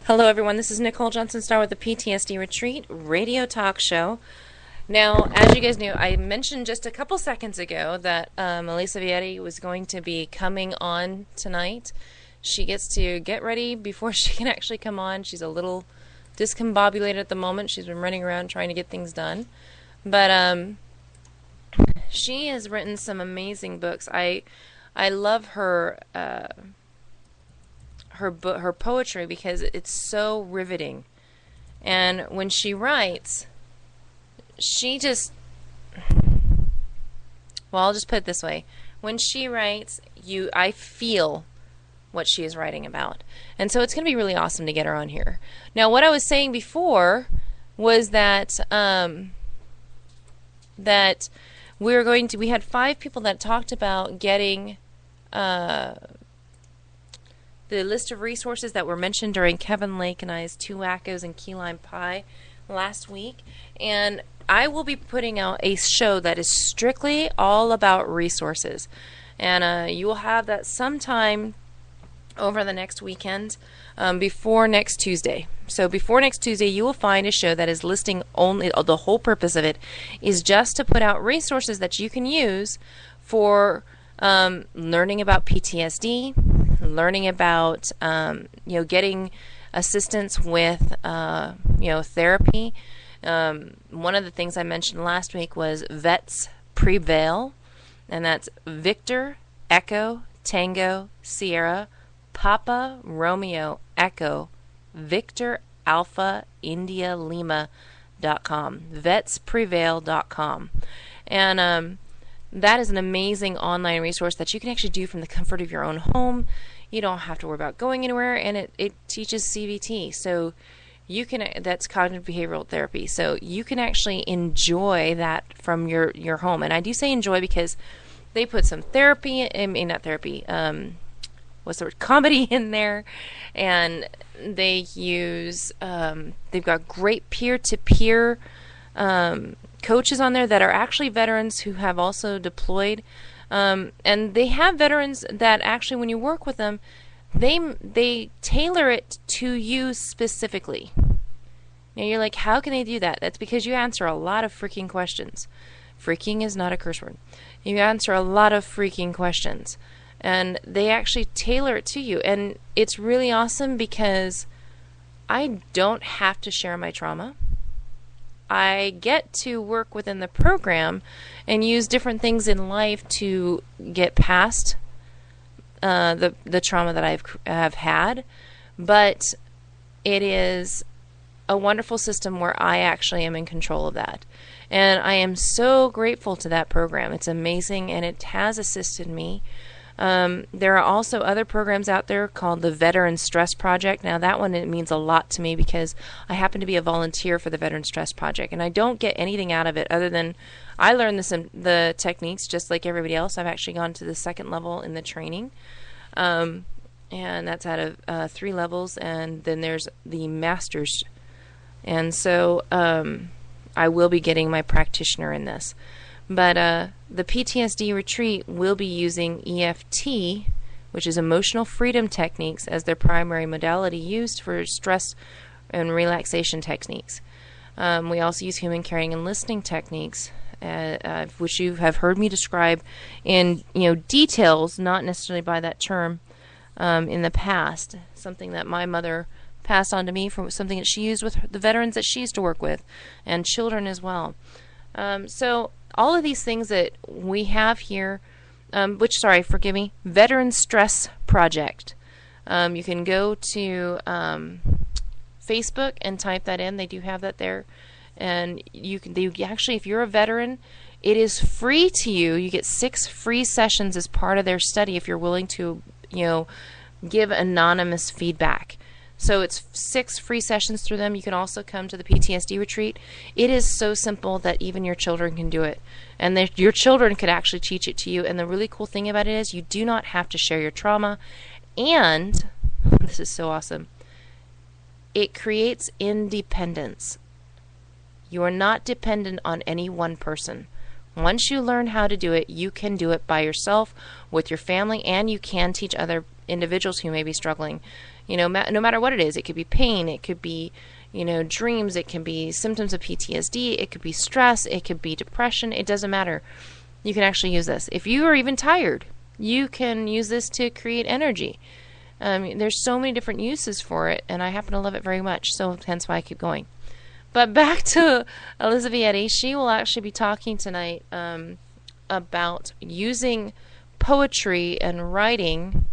Hello, everyone. This is Nicole Johnson-Starr with the PTSD Retreat radio talk show. Now, as you guys knew, I mentioned just a couple seconds ago that Elizavietti was going to be coming on tonight. She gets to get ready before she can actually come on. She's a little discombobulated at the moment. She's been running around trying to get things done. But she has written some amazing books. I love her her poetry because it's so riveting. And when she writes, she just, well, I'll just put it this way. When she writes, I feel what she is writing about. And so it's going to be really awesome to get her on here. Now, what I was saying before was that we had 5 people that talked about getting the list of resources that were mentioned during Kevin Lake and I's 2 Wackos and Key Lime Pie last week. And I will be putting out a show that is strictly all about resources. And you will have that sometime over the next weekend, before next Tuesday. So before next Tuesday, you will find a show that is listing only, the whole purpose of it is just to put out resources that you can use for learning about PTSD, learning about getting assistance with therapy. One of the things I mentioned last week was Vets Prevail, and that's Victor Echo Tango Sierra Papa Romeo Echo Victor Alpha India Lima.com, vetsprevail.com. And that is an amazing online resource that you can actually do from the comfort of your own home. You don't have to worry about going anywhere, and it teaches CBT. So you can, that's cognitive behavioral therapy. So you can actually enjoy that from your home. And I do say enjoy because they put some therapy, not therapy, what's the word, comedy in there, and they use, they've got great peer-to-peer coaches on there that are actually veterans who have also deployed, and they have veterans that actually, when you work with them, they tailor it to you specifically. Now you're like, how can they do that? That's because you answer a lot of freaking questions. Freaking is not a curse word. You answer a lot of freaking questions, and they actually tailor it to you. And it's really awesome because I don't have to share my trauma. I get to work within the program and use different things in life to get past the trauma that have had. But it is a wonderful system where I actually am in control of that. And I am so grateful to that program. It's amazing, and it has assisted me. There are also other programs out there called the Veteran Stress Project. Now that one, it means a lot to me because I happen to be a volunteer for the Veteran Stress Project, and I don't get anything out of it other than I learn the techniques just like everybody else. I've actually gone to the 2nd level in the training, and that's out of 3 levels, and then there's the Masters. And so I will be getting my practitioner in this. But the PTSD retreat will be using EFT, which is emotional freedom techniques, as their primary modality used for stress and relaxation techniques. We also use human caring and listening techniques, which you have heard me describe in details, not necessarily by that term, in the past. Something that my mother passed on to me from something that she used with the veterans that she used to work with, and children as well. So all of these things that we have here, Veteran Stress Project. You can go to Facebook and type that in. They do have that there. And actually, if you're a veteran, it is free to you. You get 6 free sessions as part of their study if you're willing to, give anonymous feedback. So it's 6 free sessions through them. You can also come to the PTSD retreat. It is so simple that even your children can do it. And your children could actually teach it to you. And the really cool thing about it is you do not have to share your trauma. And, this is so awesome, it creates independence. You are not dependent on any one person. Once you learn how to do it, you can do it by yourself, with your family, and you can teach other individuals who may be struggling. no matter what it is. It could be pain, it could be, dreams, it can be symptoms of PTSD, it could be stress, it could be depression. It doesn't matter. You can actually use this. If you are even tired, you can use this to create energy. There's so many different uses for it, and I happen to love it very much, so hence why I keep going. But back to Elizavietti. She will actually be talking tonight about using poetry and writing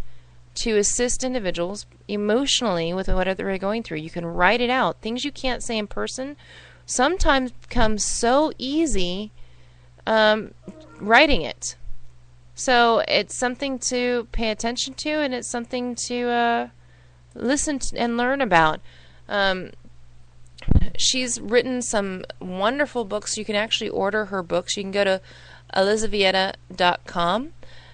to assist individuals emotionally with whatever they're going through. You can write it out. Things you can't say in person sometimes become so easy writing it. So it's something to pay attention to, and it's something to listen to and learn about. She's written some wonderful books. You can actually order her books. You can go to Elizavietti.com.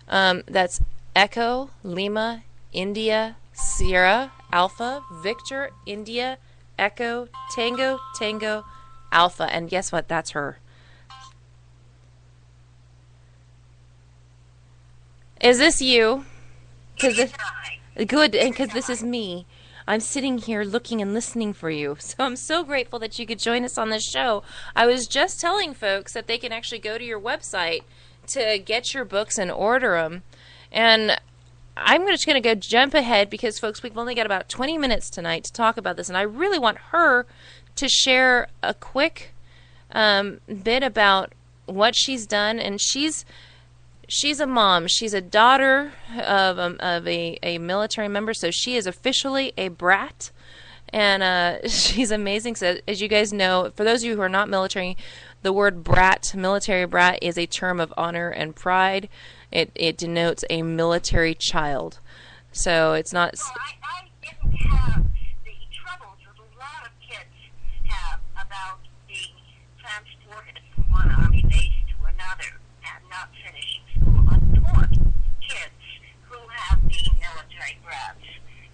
That's Echo, Lima, India, Sierra, Alpha, Victor, India, Echo, Tango, Tango, Alpha. And guess what? That's her. Is this you? Good, and because this is me. I'm sitting here looking and listening for you. So I'm so grateful that you could join us on this show. I was just telling folks that they can actually go to your website to get your books and order them. And I'm just going to go jump ahead because, folks, we've only got about 20 minutes tonight to talk about this. And I really want her to share a quick bit about what she's done. And she's a mom. She's a daughter of a military member, so she is officially a brat, and she's amazing. So, as you guys know, for those of you who are not military, the word brat, military brat, is a term of honor and pride. It denotes a military child. So it's not... Well, I didn't have the troubles that a lot of kids have about being transported from one army base to another and not finishing school. I've taught kids who have been military brats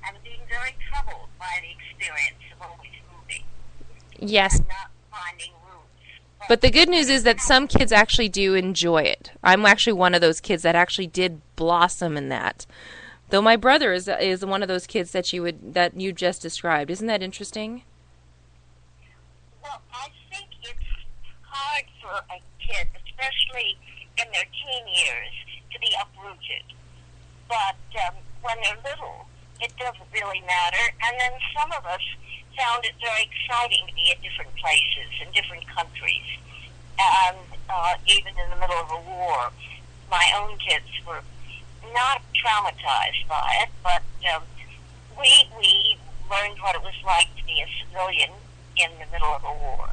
and being very troubled by the experience of always moving. Yes. And not finding roots. But the good news is that some kids actually do enjoy it. I'm actually one of those kids that actually did blossom in that. Though my brother is one of those kids that you just described. Isn't that interesting? Well, I think it's hard for a kid, especially in their teen years, to be uprooted. But when they're little, it doesn't really matter. And then some of us found it very exciting to be at different places in different countries. And even in the middle of a war, my own kids were not traumatized by it, but we learned what it was like to be a civilian in the middle of a war,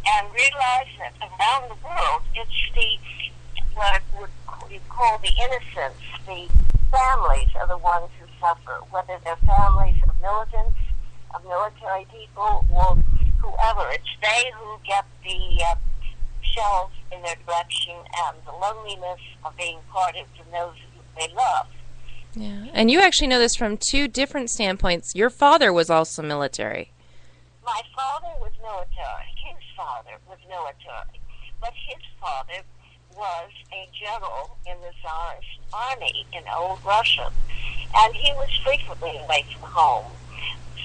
and realized that around the world, it's what you call the innocents, the families are the ones who suffer, whether they're families of militants, of military people, or whoever. It's they who get the shells in their direction and the loneliness of being parted from those who they love. Yeah, and you actually know this from two different standpoints. Your father was also military. My father was military. His father was military. But his father was a general in the Tsarist army in old Russia. And he was frequently away from home.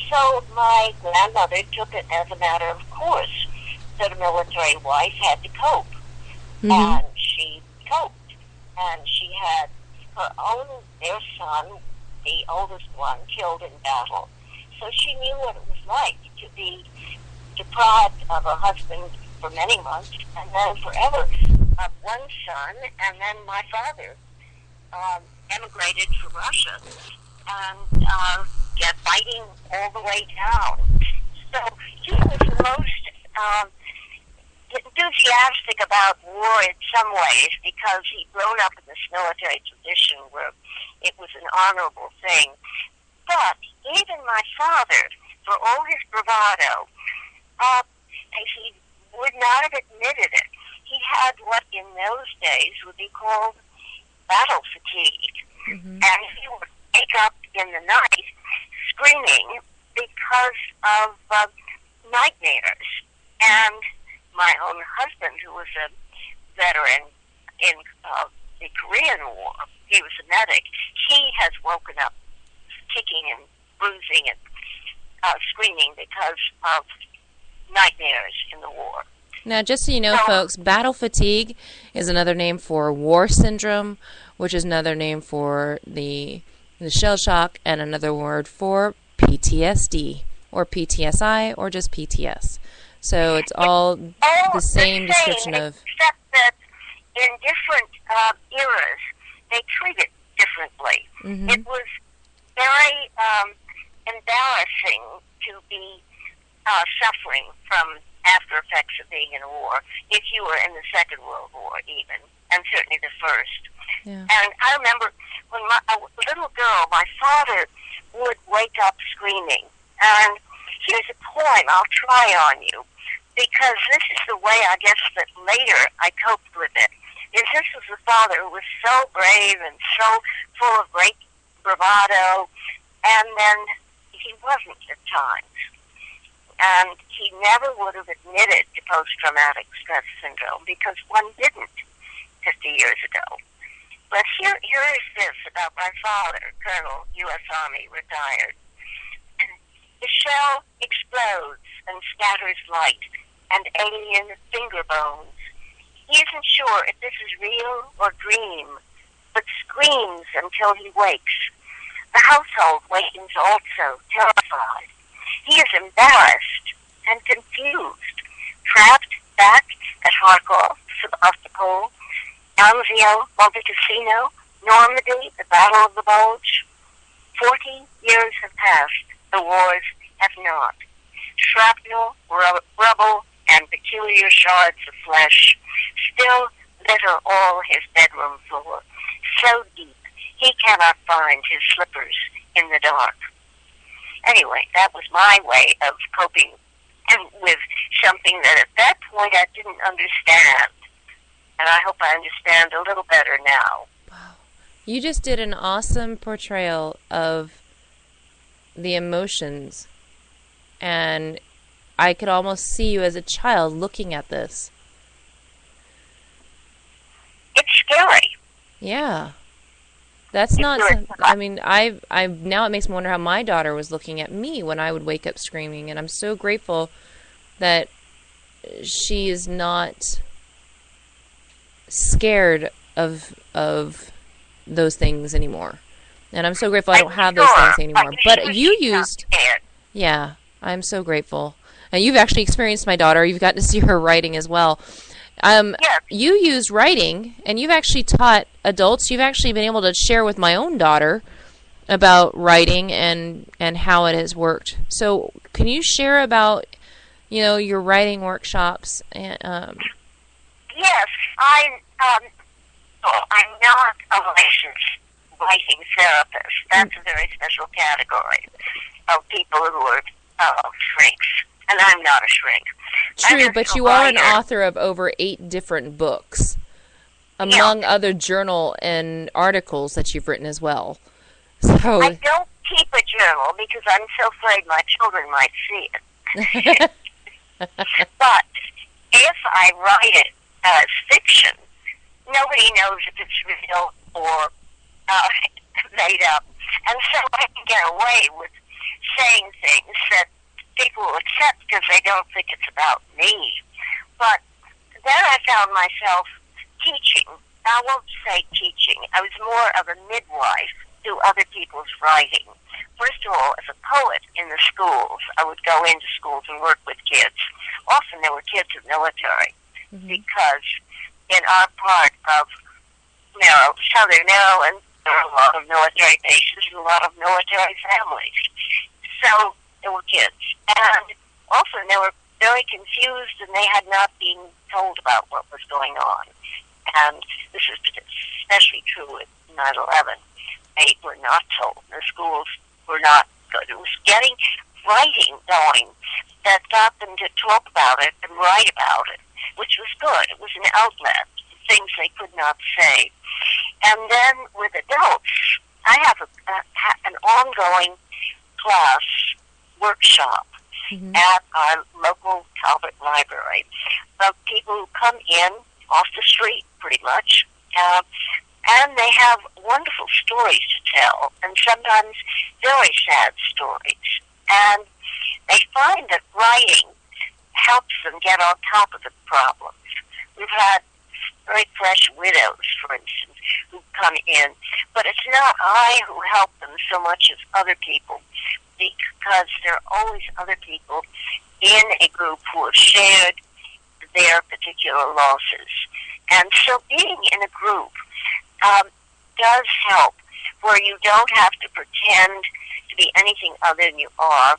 So my grandmother took it as a matter of course that a military wife had to cope. Mm-hmm. And she coped. And she had their son, the oldest one, killed in battle. So she knew what it was like to be deprived of a husband for many months, and then forever of one son, and then my father emigrated to Russia and get fighting all the way down. So he was the most enthusiastic about war in some ways because he'd grown up in this military tradition where it was an honorable thing. But even my father, for all his bravado, he would not have admitted it. He had what in those days would be called battle fatigue. Mm-hmm. And he would wake up in the night screaming because of nightmares. And my own husband, who was a veteran in the Korean War, he was a medic, he has woken up kicking and bruising and screaming because of nightmares in the war. Now, just so you know, folks, battle fatigue is another name for war syndrome, which is another name for the shell shock, and another word for PTSD, or PTSI, or just PTS. So it's all the same description of... Except that in different eras, they treat it differently. Mm-hmm. It was very embarrassing to be suffering from after effects of being in a war, if you were in the Second World War even, and certainly the First. Yeah. And I remember when a little girl, my father would wake up screaming, and here's a poem I'll try on you, because this is the way I guess that later I coped with it. Is this was the father who was so brave and so full of great bravado, and then he wasn't at times. And he never would have admitted to post-traumatic stress syndrome because one didn't 50 years ago. But here is this about my father, Colonel, U.S. Army, retired. The shell explodes and scatters light and alien finger bones. He isn't sure if this is real or dream, but screams until he wakes. The household wakens also, terrified. He is embarrassed and confused, trapped back at Kharkov, Sebastopol, Anzio, Monte Cassino, Normandy, the Battle of the Bulge. 40 years have passed. The wars have not. Shrapnel, rubble, and peculiar shards of flesh still litter all his bedroom floor, so deep he cannot find his slippers in the dark. Anyway, that was my way of coping with something that at that point I didn't understand. And I hope I understand a little better now. Wow. You just did an awesome portrayal of the emotions. And I could almost see you as a child looking at this. It's scary. Yeah. That's not. I mean, I now it makes me wonder how my daughter was looking at me when I would wake up screaming, and I'm so grateful that she is not scared of those things anymore. And I'm so grateful I don't have those things anymore. But you used, yeah, I'm so grateful. And you've actually experienced my daughter. You've gotten to see her writing as well. You use writing, and you've actually taught adults. You've actually been able to share with my own daughter about writing and how it has worked. So can you share about, your writing workshops? And, Yes, I'm not a licensed writing therapist. That's a very special category of people who are shrinks, and I'm not a shrink. True, but you are an author of over 8 different books, among other journal and articles that you've written as well. So I don't keep a journal because I'm so afraid my children might see it. But if I write it as fiction, nobody knows if it's real or made up. And so I can get away with saying things that people will accept because they don't think it's about me. But then I found myself teaching. I won't say teaching. I was more of a midwife to other people's writing. First of all, as a poet in the schools, I would go into schools and work with kids. Often there were kids of military because in our part of southern Maryland, there are a lot of military bases and a lot of military families. So there were kids. And often they were very confused and they had not been told about what was going on. And this is especially true with 9/11. They were not told. The schools were not good. It was getting writing going that got them to talk about it and write about it, which was good. It was an outlet, things they could not say. And then with adults, I have an ongoing class workshop at our local Talbot library of people who come in off the street, pretty much, And they have wonderful stories to tell, and sometimes very sad stories. And they find that writing helps them get on top of the problems. We've had very fresh widows, for instance, who come in, but it's not I who help them so much as other people, because there are always other people in a group who have shared their particular losses. And so being in a group does help, where you don't have to pretend to be anything other than you are,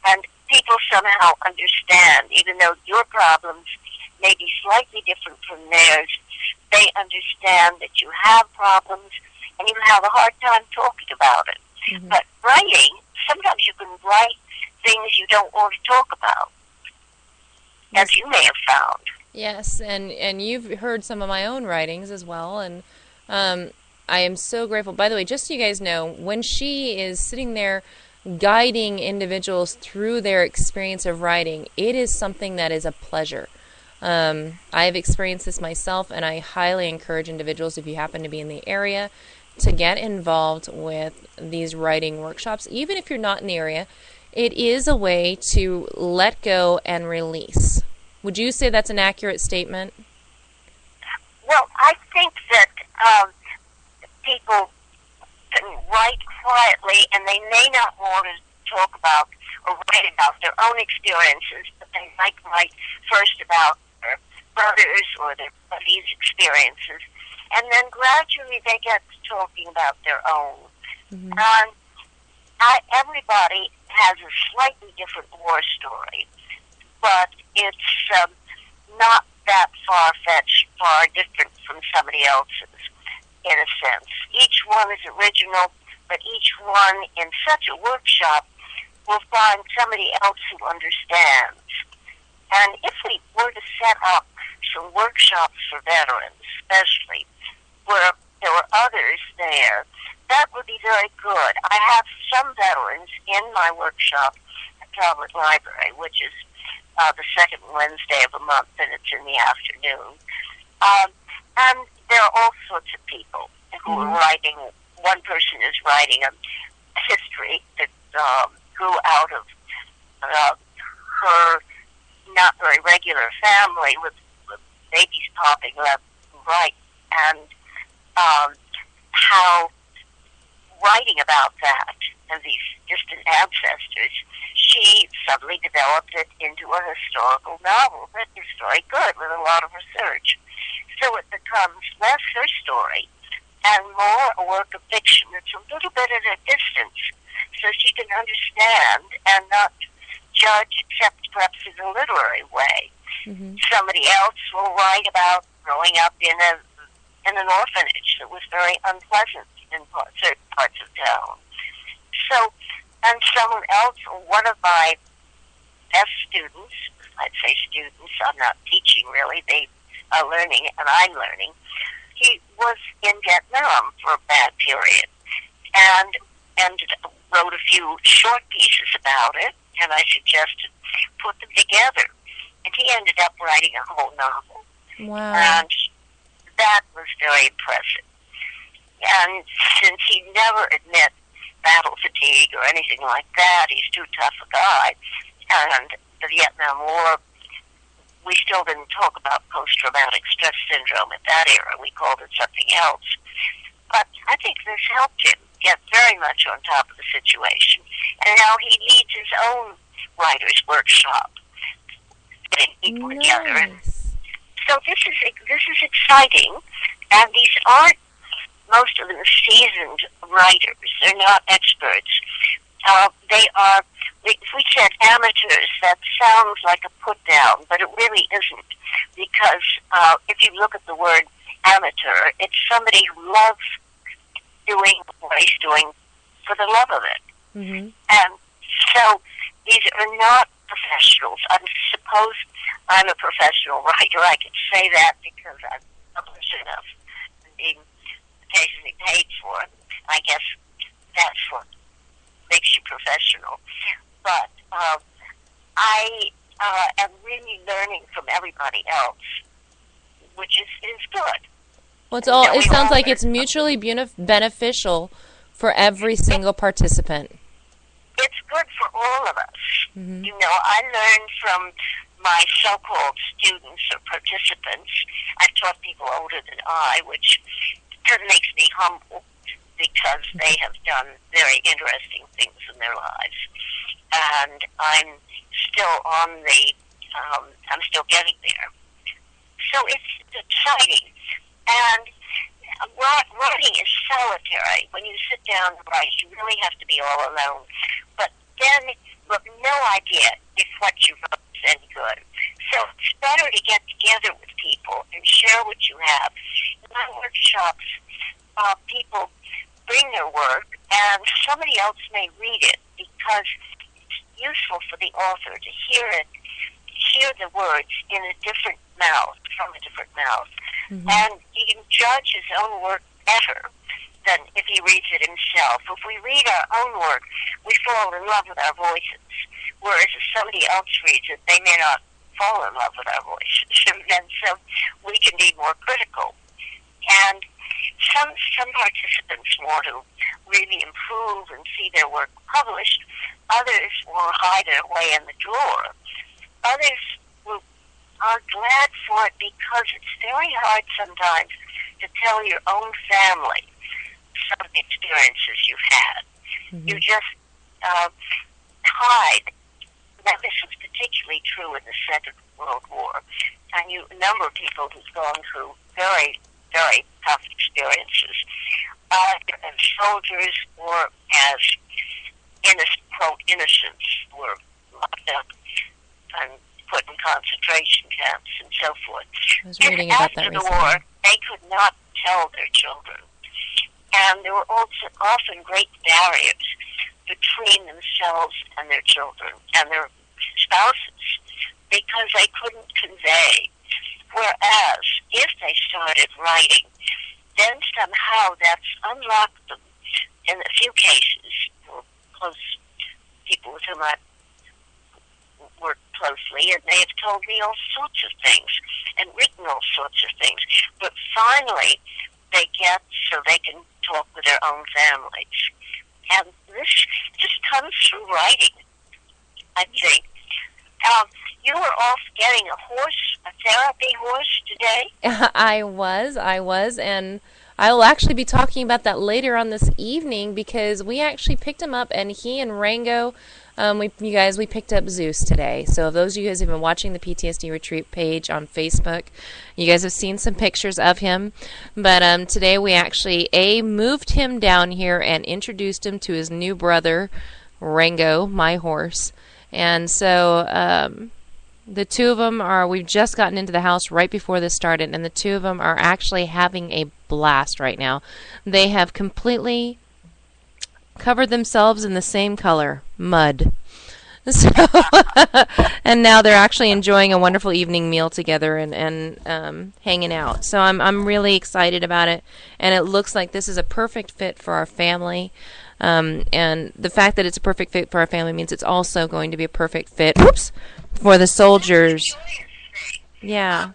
and people somehow understand, even though your problems may be slightly different from theirs, they understand that you have problems and you have a hard time talking about it. Mm-hmm. But writing, sometimes you can write things you don't want to talk about, as you may have found. Yes, and you've heard some of my own writings as well, and I am so grateful. By the way, just so you guys know, when she is sitting there guiding individuals through their experience of writing, it is something that is a pleasure. I have experienced this myself, and I highly encourage individuals, if you happen to be in the area, to get involved with these writing workshops. Even if you're not in the area, it is a way to let go and release. Would you say that's an accurate statement? Well, I think that people can write quietly, and they may not want to talk about or write about their own experiences, but they might write first about their brothers or their buddies' experiences, and then gradually they get to talking about their own. Mm-hmm. Everybody has a slightly different war story, but it's not that far-fetched, far different from somebody else's, in a sense. Each one is original, but each one in such a workshop will find somebody else who understands. And if we were to set up some workshops for veterans, especially, where there were others there, that would be very good. I have some veterans in my workshop at Talbot Library, which is the second Wednesday of the month, and it's in the afternoon. And there are all sorts of people who are writing. One person is writing a history that grew out of her not very regular family with babies popping left and right, and how writing about that and these distant ancestors, she suddenly developed it into a historical novel that is very good with a lot of research. So it becomes less her story and more a work of fiction that's a little bit at a distance, so she can understand and not judge except perhaps in a literary way. Mm-hmm. Somebody else will write about growing up in an orphanage that was very unpleasant in certain parts of town. So, and someone else, one of my best students, I'd say students, I'm not teaching really, they are learning and I'm learning, he was in Vietnam for a bad period and wrote a few short pieces about it, and I suggested put them together. And he ended up writing a whole novel. Wow. And that was very impressive. And since he never admit battle fatigue or anything like that, he's too tough a guy. And the Vietnam War, we still didn't talk about post-traumatic stress syndrome at that era. We called it something else. But I think this helped him get very much on top of the situation. And now he leads his own writer's workshop, getting people together. And so this is exciting. And these aren't, most of them, seasoned writers. They're not experts. They are, if we said amateurs, that sounds like a put-down, but it really isn't. Because if you look at the word amateur, it's somebody who loves doing what he's doing for the love of it. Mm-hmm. And so these are not professionals. I suppose I'm a professional writer. I can say that because I'm published enough and being occasionally paid for it. I guess that's what makes you professional. But I am really learning from everybody else, which is good. Well, it sounds like it's mutually beneficial for every single participant. It's good for all of us. Mm-hmm. You know, I learned from my so-called students or participants. I've taught people older than I, which makes me humble because they have done very interesting things in their lives. And I'm still I'm still getting there. So it's exciting. And writing is solitary. When you sit down to write, you really have to be all alone. But then you have no idea if what you wrote is any good. So it's better to get together with people and share what you have. In my workshops, people bring their work, and somebody else may read it because it's useful for the author to hear the words in a different mouth, from a different mouth. Mm-hmm. And he can judge his own work better than if he reads it himself. If we read our own work, we fall in love with our voices. Whereas if somebody else reads it, they may not fall in love with our voices. And so we can be more critical. And some participants want to really improve and see their work published. Others will hide it away in the drawer. Others are glad for it because it's very hard sometimes to tell your own family some experiences you've had. Mm-hmm. You just hide. Now, this was particularly true in the Second World War. I knew a number of people who've gone through very, very tough experiences, as soldiers or as innocents were locked up and put in concentration camps and so forth. I was reading about that recently. After the war, they could not tell their children. And there were also often great barriers between themselves and their children and their spouses because they couldn't convey. Whereas, if they started writing, then somehow that's unlocked them. In a few cases, close people with whom I work closely, and they have told me all sorts of things and written all sorts of things. But finally, they get so they can talk with their own families. And this just comes through writing, I think. You were off getting a therapy horse today? I was, and I will actually be talking about that later on this evening because we actually picked him up, and he and Rango, we picked up Zeus today. So if those of you guys have been watching the PTSD Retreat page on Facebook, you guys have seen some pictures of him. But today we actually, moved him down here and introduced him to his new brother, Rango, my horse. And so the two of them we've just gotten into the house right before this started, and the two of them are actually having a blast right now. They have completely covered themselves in the same color, mud. So, and now they're actually enjoying a wonderful evening meal together and hanging out. So I'm really excited about it, and it looks like this is a perfect fit for our family. And the fact that it's a perfect fit for our family means it's also going to be a perfect fit for the soldiers. Yeah.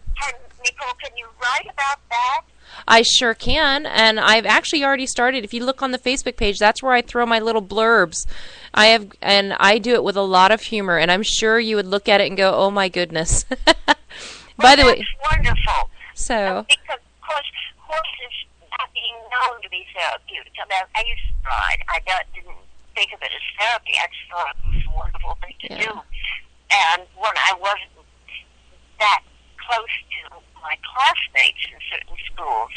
Nicole, can you write about that? I sure can, and I've actually already started. If you look on the Facebook page, that's where I throw my little blurbs. I do it with a lot of humor, and I'm sure you would look at it and go, "Oh my goodness!" By the way, wonderful. So, because of course, horses not being known to be therapeutic. I used to ride. I didn't think of it as therapy. I just thought it was a wonderful thing to do. And when I wasn't that close to my classmates in certain schools,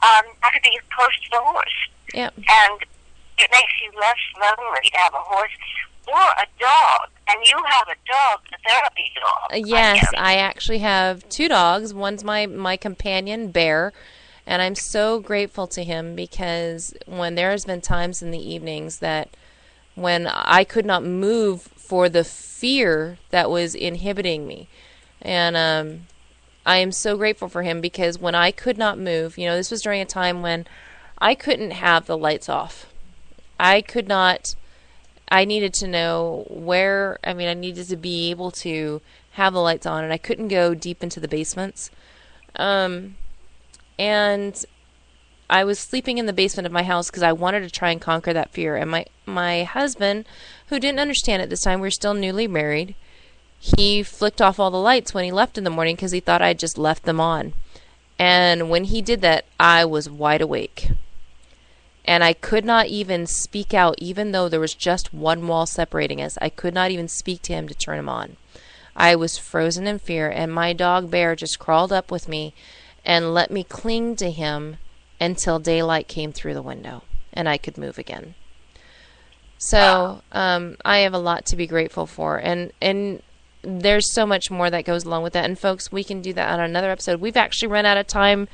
I could be close to the horse. Yep. And it makes you less lonely to have a horse or a dog. And you have a dog, a therapy dog. Yes, I actually have two dogs. One's my companion, Bear, and I'm so grateful to him because when there has been times in the evenings that when I could not move for the fear that was inhibiting me. And I am so grateful for him because when I could not move, this was during a time when I couldn't have the lights off. I needed to know where, I needed to be able to have the lights on, and I couldn't go deep into the basements. And I was sleeping in the basement of my house because I wanted to try and conquer that fear. And my husband, who didn't understand at this time, we were still newly married, he flicked off all the lights when he left in the morning because he thought I'd just left them on. And when he did that, I was wide awake. And I could not even speak out, even though there was just one wall separating us. I could not even speak to him to turn him on. I was frozen in fear, and my dog Bear just crawled up with me and let me cling to him until daylight came through the window and I could move again. So I have a lot to be grateful for, and there's so much more that goes along with that. And folks, we can do that on another episode. We've actually run out of time.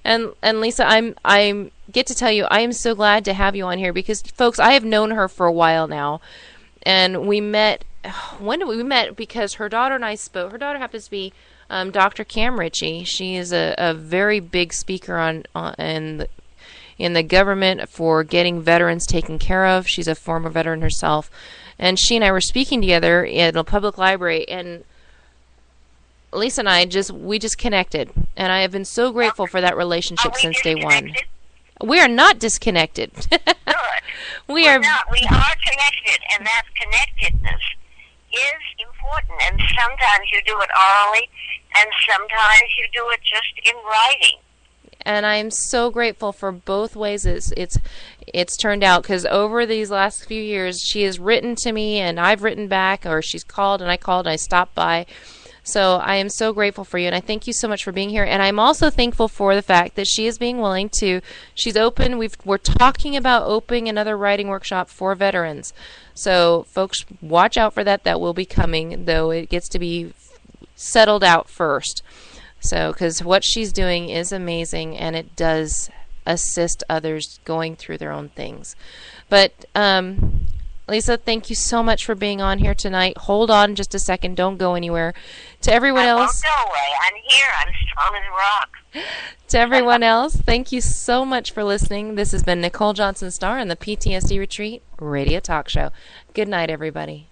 And Lisa, I get to tell you, I am so glad to have you on here because, folks, I have known her for a while now, and we met. When did we met? Because her daughter and I spoke. Her daughter happens to be Dr. Cam Ritchie. She is a very big speaker in the government for getting veterans taken care of. She's a former veteran herself. And she and I were speaking together in a public library, and Lisa and I just connected. And I have been so grateful for that relationship since day one. We are not disconnected. Good. We are not. We are connected, and that connectedness is important. And sometimes you do it orally, and sometimes you do it just in writing. And I am so grateful for both ways it's turned out, because over these last few years, she has written to me and I've written back, or she's called and I stopped by. So I am so grateful for you, and I thank you so much for being here. And I'm also thankful for the fact that she is being willing to, she's open. We're talking about opening another writing workshop for veterans. So folks, watch out for that. That will be coming, though it gets to be settled out first. So, because what she's doing is amazing, and it does assist others going through their own things. But, Lisa, thank you so much for being on here tonight. Hold on just a second. Don't go anywhere. To everyone else... I won't go away. I'm here. I'm strong as a rock. To everyone else, thank you so much for listening. This has been Nicole Johnson-Starr on the PTSD Retreat Radio Talk Show. Good night, everybody.